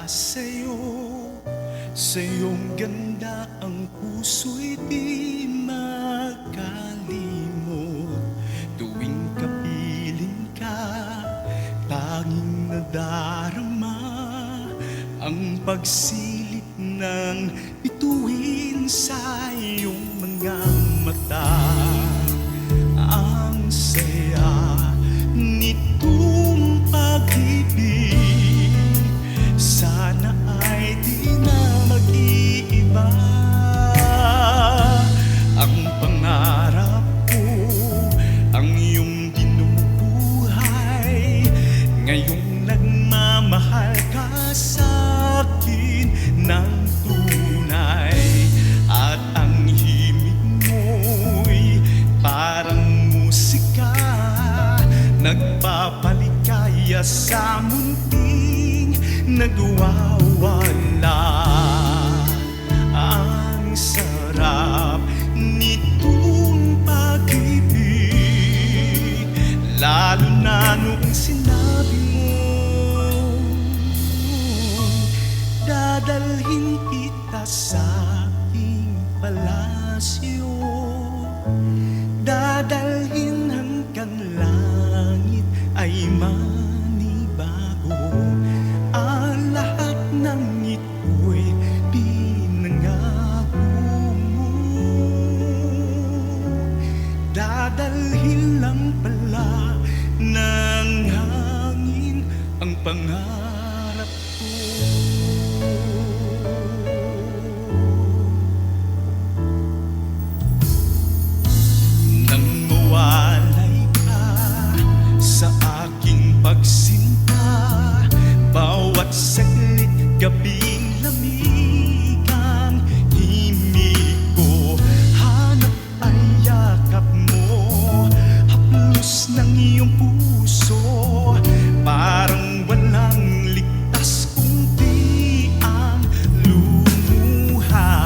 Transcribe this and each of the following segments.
sa'yo. Sa iyong ganda ang puso'y di makalimot. Tuwing kapiling ka, tanging nadarama ang pagsilip ng bituin sa iyong mga mata. Ang saya nitong pag-ibig, sana ay di na mag-iiba. Ang pangarap ko, ang iyong binubuhay, ngayong nagmamahal ka sa'kin ng tunay. At ang himig mo'y parang musika, nagpapaligaya sa munting nagwawala. Ang sarap nitong pag-ibig, lalo na nung sinabi mo dadalhin kita sa aking palasyo, dadalhin hanggang langit ay manibago. Ang lahat ng ito'y pinangako mo, dadalhin lang pala ng hangin ang pangarap ko. Nang mawalay ka sa aking pagsinta, bawat saglit gabing lamigan, himig ko hanap ay yakap mo, haplos ng iyong puso, parang walang ligtas kundi ang lumuha.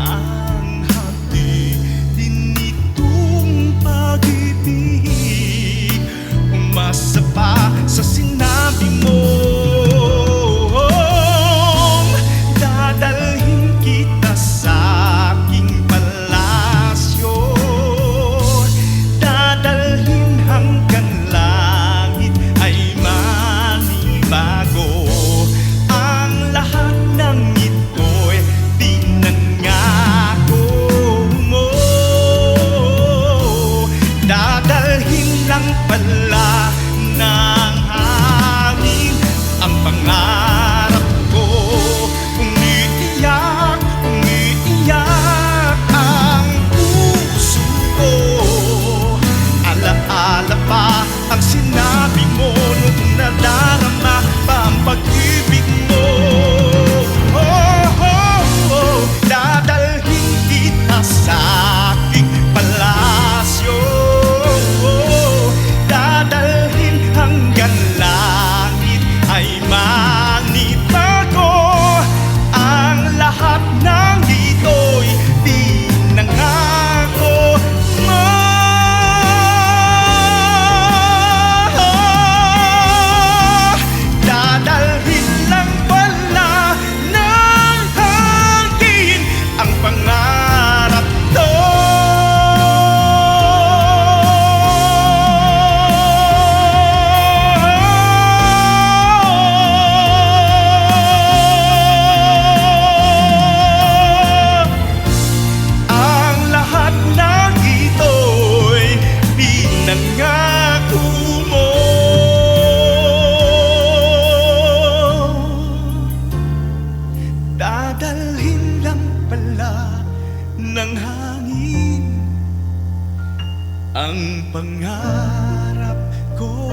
Ang hati din nitong pag-ibig, umasa pa sa sinabi mo, dadalhin kita sa aking palasyo, dadalhin hanggang langit ay manibago. Ang lahat ng ito'y pinangako mo, dadalhin lang pala ng hangin ang pangarap ko. Umiiyak ang puso ko, alaala pa ang sinabi mo nung nadarama pa ang pag-ibig mo. Dadalhin kita sa aking palasyo, dadalhin hanggang langit ay manibago. Ang lahat ng ito'y pinangako mo, dadalhin lang pala ng hangin ang pangarap to. Ang lahat ng ito'y pinangako mo, dadalhin lang pala ng hangin ang pangarap ko.